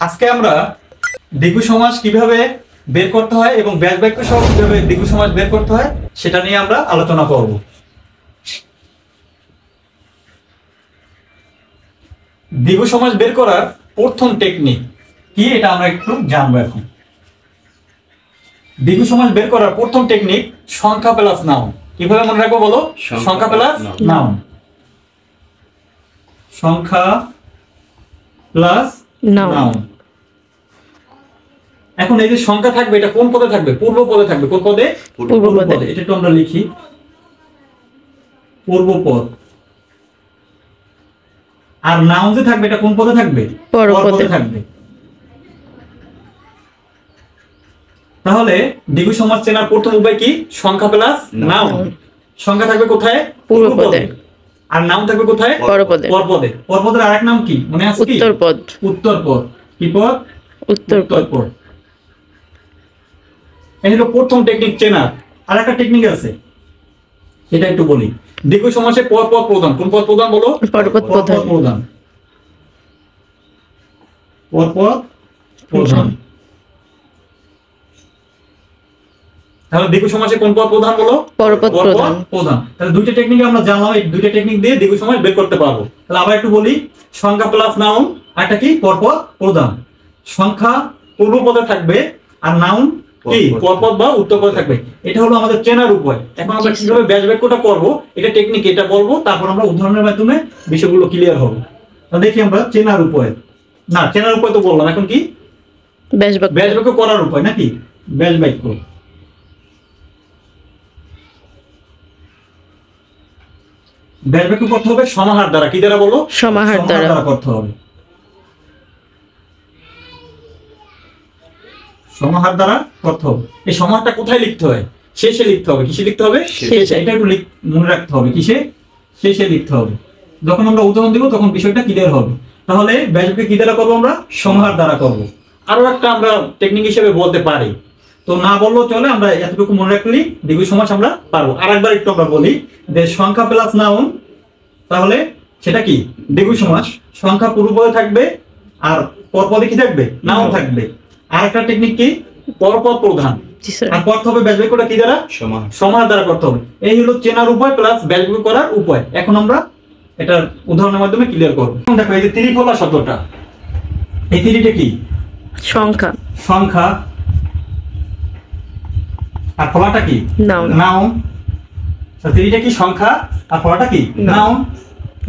আজকে আমরা দ্বিগু সমাস কিভাবে বের করতে হয় এবং ব্যাস বাক্য সহ কিভাবে দ্বিগু সমাস বের করতে হয় সেটা নিয়ে আমরা আলোচনা করব। দ্বিগু সমাস বের করার প্রথম টেকনিক কি এটা আমরা একটু জানবো এখন। দ্বিগু সমাস বের করার প্রথম টেকনিক সংখ্যা প্লাস নাউন। কিভাবে মনে রাখবো বলো? সংখ্যা প্লাস নাউন। সংখ্যা প্লাস নাউন। এখন এই যে সংখ্যা থাকবে এটা কোন পদে থাকবে? পূর্ব পদে থাকবে। কোন পদে? পূর্ব পদে। এটা একটু আমরা লিখি, পূর্ব পদ। আর নাউন যে থাকবে এটা কোন পদে থাকবে? পর পদে থাকবে। তাহলে দ্বিগু সমাস চেনার প্রথম উপায় কি? সংখ্যা প্লাস নাউন। সংখ্যা থাকবে কোথায়? পূর্ব পদে। আর নাউন থাকবে কোথায়? পর পদে। পর পদে। পর পদের আরেক নাম কি মনে আছে কি? উত্তর পদ। উত্তর পদ। কি পদ? উত্তর পদ। এই হলো প্রথম টেকনিক চেনার। আর একটা টেকনিক আছে, এটা একটু বলি। দ্বিগু সমাসে পর পদ প্রধান। কোন পদ প্রধান বলো? পর পদ প্রধান। পর পদ প্রধান। তাহলে দ্বিগু সমাসে কোন পদ প্রধান বলো? পর পদ প্রধান। তাহলে দুইটা টেকনিক আমরা জানলাম, এই দুইটা টেকনিক দিয়ে দ্বিগু সমাস বের করতে পারবো। তাহলে আবার একটু বলি, সংখ্যা প্লাস নাউন, একটা কি? পর পদ প্রধান। সংখ্যা পূর্ব পদে থাকবে আর নাউন কি? পর পদ বা উত্তর পদে থাকবে। এটা হলো আমাদের চেনার উপায়। এখন আমরা কিভাবে ব্যাস বাক্যটা করব এটা টেকনিক, এটা বলবো, তারপর আমরা উদাহরণের মাধ্যমে বিষয়গুলো ক্লিয়ার হবে। তাহলে দেখি আমরা চেনার উপায়। না, চেনার উপায় তো বললাম, এখন কি? ব্যাস বাক্য করার উপায় নাকি? ব্যাস বাক্য। ব্যাস বাক্য করতে হবে সমাহার দ্বারা। কি দ্বারা বলো? সমাহার দ্বারা করতে হবে। সমাহার দ্বারা করতে হবে। এই সমাহারটা কোথায় লিখতে হয়? শেষে লিখতে হবে। কিসে লিখতে হবে? শেষে। এটা একটু মনে রাখতে হবে। কিসে? শেষে লিখতে হবে। যখন আমরা উদাহরণ দিব তখন বিষয়টা ক্লিয়ার হবে। তাহলে ব্যাস বাক্য কি দ্বারা করব? আমরা সমাহার দ্বারা করব। আরো একটা আমরা টেকনিক হিসেবে বলতে পারি, তো না বললেও চলে, আমরা এতটুকু মনে রাখলেই দ্বিগু সমাস আমরা পারবো। আরেকবার একটু আমরা বলি যে সংখ্যা প্লাস নাউন, তাহলে সেটা কি? দ্বিগু সমাস। সংখ্যা পূর্ব পদে থাকবে আর পর পদে কি থাকবে? নাউন থাকবে। আর একটা টেকনিক কি? পরপদ প্রধান। আর করতে হবে ব্যাস বাক্যটা কি দ্বারা? সমাহার দ্বারা করতে হবে। এই হলো চেনার উপায় প্লাস ব্যাস বাক্য করার উপায়। এখন আমরা এটা উদাহরণের মাধ্যমে ক্লিয়ার করব। দেখো এই যে ত্রিফলা শব্দটা, এই ত্রিটা কি? সংখ্যা। সংখ্যা। আর ফলাটা কি? নাউন। ত্রিটা কি? সংখ্যা। আর ফলাটা কি? নাউন।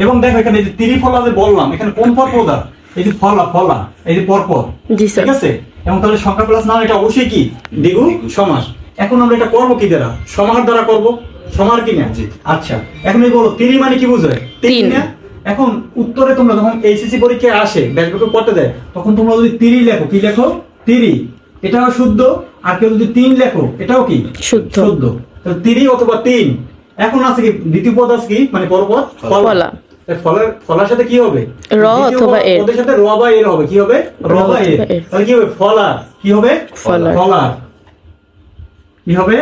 এবং দেখো এখানে এই যে ত্রিফলা যে বললাম, এখানে কোন পদ প্রধান? এই যে ফলা, এই যে পরপদ। ঠিক আছে? এবং তাহলে সংখ্যা প্লাস নাউন এটা অবশ্যই কি? দ্বিগু সমাস। এখন আমরা এটা করব কি দ্বারা? সমাহার দ্বারা করব। সমাহার কি না? আচ্ছা, এখন এই বলো ত্রি মানে কি বোঝায়? তিন না? এখন উত্তরে তোমরা যখন এইচএসসি পরীক্ষায় আসে ব্যাস বাক্য করতে দেয়, তখন তোমরা যদি ত্রি লেখো, কি লেখো? ত্রি, এটাও শুদ্ধ। আর কেউ যদি তিন লেখো, এটাও কি? শুদ্ধ। তাহলে ত্রি অথবা তিন। এখন আছে কি? দ্বিতীয় পদ আছে কি? মানে পরপদ ফলা। ফলার সাথে কি হবে? র অথবা এর। ওদের সাথে র বা এর হবে। কি হবে? র বা এর। তাহলে কি হবে? ফলার। কি হবে? ফলার। কি হবে?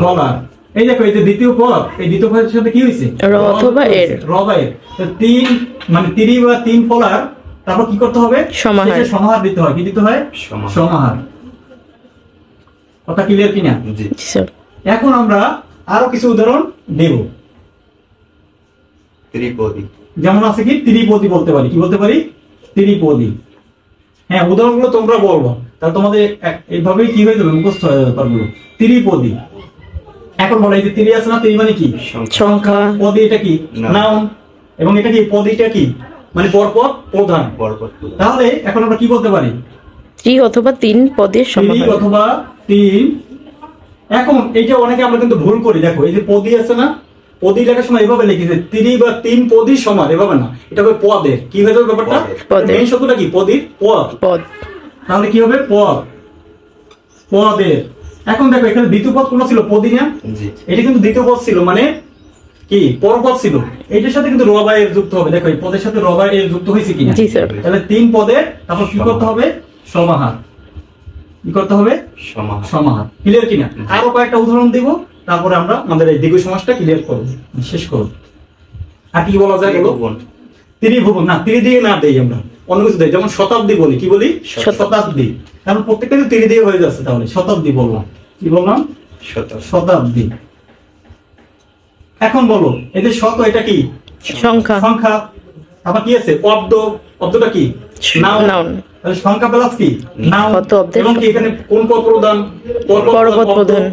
ফলার। এই দেখো এই যে দ্বিতীয় পদ, এই দ্বিতীয় পদের সাথে কি হইছে? র অথবা এর। র বা এর। তো তিন মানে ত্রি বা তিন ফলার, তারপর কি করতে হবে? সমাহার। সমাহার দিতে হয়। কি দিতে হয়? সমাহার। কথা ক্লিয়ার কিনা? জি স্যার। এখন আমরা আরো কিছু উদাহরণ দেব। ত্রিপদী, যেমন আছে কি? ত্রিপদী বলতে পারি। কি বলতে পারি? ত্রিপদী। হ্যাঁ, উদাহরণগুলো তোমরা বলবো, তাহলে তোমাদের এইভাবেই কি হয়ে যাবে? মুখস্থ হয়ে যাবে পারগুলো। ত্রিপদী। এখন বলো এই যে ত্রি আছে না? ত্রি মানে কি? সংখ্যা। পদী এটা কি? নাউন। এবং এটা কি? পদীটা কি? মানে পরপদ প্রধান। তাহলে এখন আমরা কি বলতে পারি? ত্রি অথবা তিন পদের সমাহার। ত্রি অথবা তিন। এখন এইটা অনেকে আমরা কিন্তু ভুল করি। দেখো এই যে পদী আছে না? পদী লেখার সময় এভাবে লিখেছে ত্রি বা তিন পদী সমান, এভাবে না, এটা হবে পদের। কি হয়ে যাবে ব্যাপারটা? মেইন শব্দটা কি? পদীর পদ। তাহলে কি হবে? পদের। এখন দেখো এখানে দ্বিতীয় পদ কোন ছিল? পদী না? এটা কিন্তু দ্বিতীয় পদ ছিল, মানে কি? পরপদ ছিল। এটার সাথে কিন্তু র বা এর যুক্ত হবে। দেখো এই পদের সাথে র বা এর যুক্ত হয়েছে কিনা? তাহলে তিন পদের, তারপর কি করতে হবে? সমাহার। কি করতে হবে? সমাহার। ক্লিয়ার কিনা? আরো কয়েকটা উদাহরণ দেব, তারপরে আমরা আমাদের এই দ্বিগু সমাসটা ক্লিয়ার করব, শেষ করব। আর কি বলা যায় বলো? ত্রিভুবন। না, ত্রি দিয়ে না দেই আমরা, অন্য কিছু দেয়, যেমন শতাব্দী বলি, কি বলি? শতাব্দী। কারণ প্রত্যেকটা তো 3 দিয়ে হয়ে যাচ্ছে, তাহলে শতাব্দী বললাম। কি বললাম? শতাব্দী। এখন বলো এই যে শত, এটা কি? সংখ্যা। সংখ্যা। আবার কি আছে? অব্দ। অব্দটা কি? নাউন। তাহলে সংখ্যা প্লাস কি? নাউন। এবং কি এখানে কোন পদ প্রধান? পরপদ প্রধান।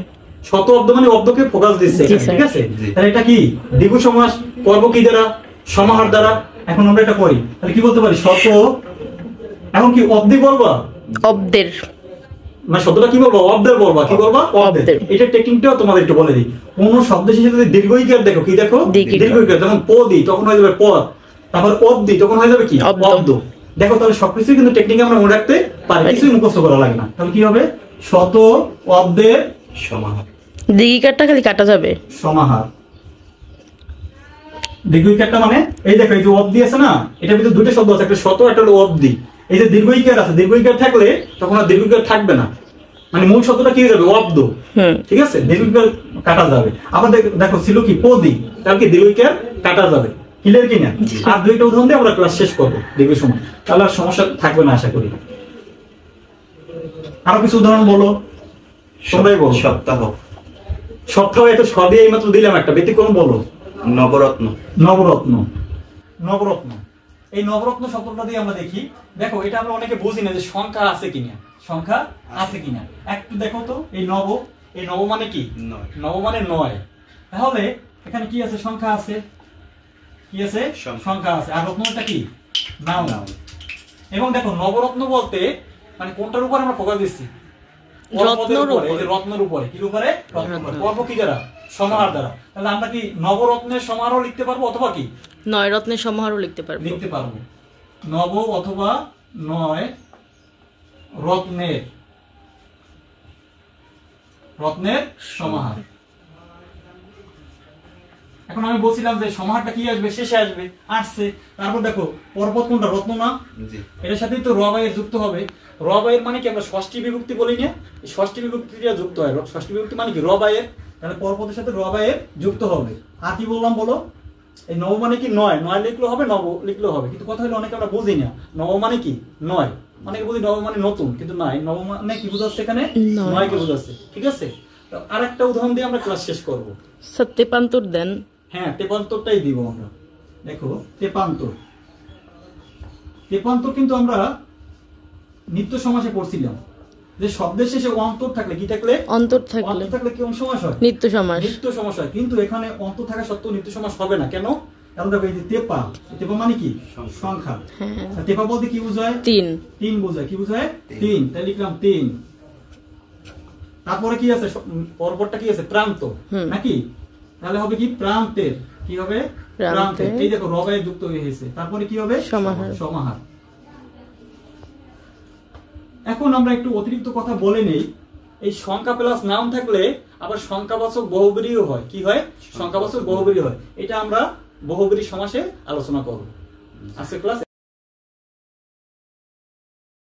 শত অব্দ মানে অব্দকে ফোকাস দিচ্ছে, ঠিক আছে? তাহলে এটা কি? দ্বিগু সমাস। পর্ব কি দ্বারা? সমাহার দ্বারা। এখন আমরা এটা করি, তাহলে কি বলতে পারি? শত, এখন কি অব্দি বলবা? অব্দের, মানে শব্দটা কি বলবো? অব্দের বলবা। কি বলবা? অব্দের। এটা টেকনিকটাও তোমাদের একটু বলে দিই। কোন শব্দের শেষে যদি দীর্ঘইকার দেখো, কি দেখো? দীর্ঘইকার। যেমন পদি, তখন হয়ে যাবে পদ। তারপর অব্দি, তখন হয়ে যাবে কি? অব্দ। দেখো তাহলে সবকিছু কিন্তু টেকনিক আমরা মনে রাখতে পারি, কিছুই মুখস্থ করা লাগে না। তাহলে কি হবে? শত অব্দের সমাহার। দীর্ঘিকারটা খালি কাটা যাবে, সমাহার। দীর্ঘইকারটা মানে এই দেখো, এই যে অব্দি আছে না, এটার ভিতরে দুটো শব্দ আছে, একটা শত, একটা হলো অব্দি। এই যে দীর্ঘইকার আছে, দীর্ঘইকার থাকলে তখন আর দীর্ঘইকার থাকবে না, মানে মূল শব্দটা কি হয়ে যাবে? অব্দ। ঠিক আছে, দীর্ঘইকার কাটা যাবে। আবার দেখো ছিল কি? পদি, তাহলে কি দীর্ঘইকার কাটা যাবে। ক্লিয়ার কিনা? আর দুইটা উদাহরণ দিয়ে আমরা ক্লাস শেষ করবো দীর্ঘ সময়, তাহলে আর সমস্যা থাকবে না আশা করি। আরো কিছু উদাহরণ বলো, তোমরাই বলো। সপ্তাহ। সপ্তাহ, এটা সবই এইমাত্র দিলাম একটা, ব্যতিক্রম বলো। নবরত্ন। নবরত্ন। নবরত্ন। এই নবরত্ন শব্দটা দিয়ে আমরা দেখি, দেখো এটা আমরা অনেকে বুঝি না যে সংখ্যা আছে কিনা। সংখ্যা আছে কিনা একটু দেখো তো। এই নব, এই নব মানে কি? নব মানে 9। তাহলে এখানে কি আছে? সংখ্যা আছে। কি আছে? সংখ্যা আছে। আর রত্নটা কি? নাউন। এবং দেখো নবরত্ন বলতে মানে কোনটার উপর আমরা ফোকাস দিচ্ছি? রত্নের উপরে। এই যে রত্নের উপরে, কি উপরে? রত্ন। পর্ব কি দ্বারা? সমাহার দ্বারা। তাহলে আমরা কি নবরত্নের সমাহারও লিখতে পারবো, অথবা কি 9 রত্নের সমাহারও লিখতে পারবো। লিখতে পারবো। নব অথবা 9 রত্নের, রত্নের সমাহার। এখন আমি বলছিলাম যে সমাহারটা কি আসবে? শেষে আসবে, আসছে। তারপর দেখো পর্বত কোনটা? রত্ন না? এর সাথেই তো রবায়ের যুক্ত হবে। রবায়ের মানে কি? আমরা ষষ্ঠী বিভক্তি বলি না? এই ষষ্ঠী বিভক্তিটা যুক্ত হয়। ষষ্ঠী বিভক্তি মানে কি? রবায়ের। তাহলে পর্বতের সাথে রবায়ের যুক্ত হবে। আর কি বললাম বলো? এই নব মানে কি? 9 লিখলেও হবে, নব লিখলেও হবে। কিন্তু কথা হলো অনেকে আমরা বুঝি না নব মানে কি? 9। অনেকে বুঝি নব মানে নতুন, কিন্তু নাই। নব মানে কি বোঝাচ্ছে? এখানে 9 কে বোঝাচ্ছে। ঠিক আছে, আরেকটা উদাহরণ দিয়ে আমরা ক্লাস শেষ করব। তেপান্তর দেন। হ্যাঁ, তেপান্তরটাই দিব আমরা। দেখো তেপান্তর। তেপান্তর কিন্তু আমরা নিত্য সমাসে পড়ছিলাম যে শব্দের শেষে অন্তর থাকলে, কি থাকলে? অন্তর থাকলে কোন সমাস হয়? নিত্য সমাস। নিত্য সমাস হয়। কিন্তু এখানে অন্তর থাকা সত্ত্বেও নিত্য সমাস হবে না। কেন? কারণ দেখো এই যে তেপা, তেপা মানে কি? সংখ্যা। তেপা বলতে কি বোঝায়? 3 বোঝায়। কি বোঝায়? 3। তাই লিখলাম 3। তারপরে কি আছে? পরপরটা কি আছে? প্রান্ত নাকি? তাহলে হবে কি? প্রান্তের। কি হবে? প্রান্তের। এই দেখো রবায়ে যুক্ত হয়েছে। তারপরে কি হবে? সমাহার। সমাহার। এখন আমরা একটু অতিরিক্ত কথা বলে নেই। এই সংখ্যা প্লাস নাউন থাকলে আবার সংখ্যাবাচক বহুব্রীও হয়। কি হয়? সংখ্যাবাচক বহুব্রী হয়। এটা আমরা বহুব্রী সমাসে আলোচনা করব আজকে ক্লাস।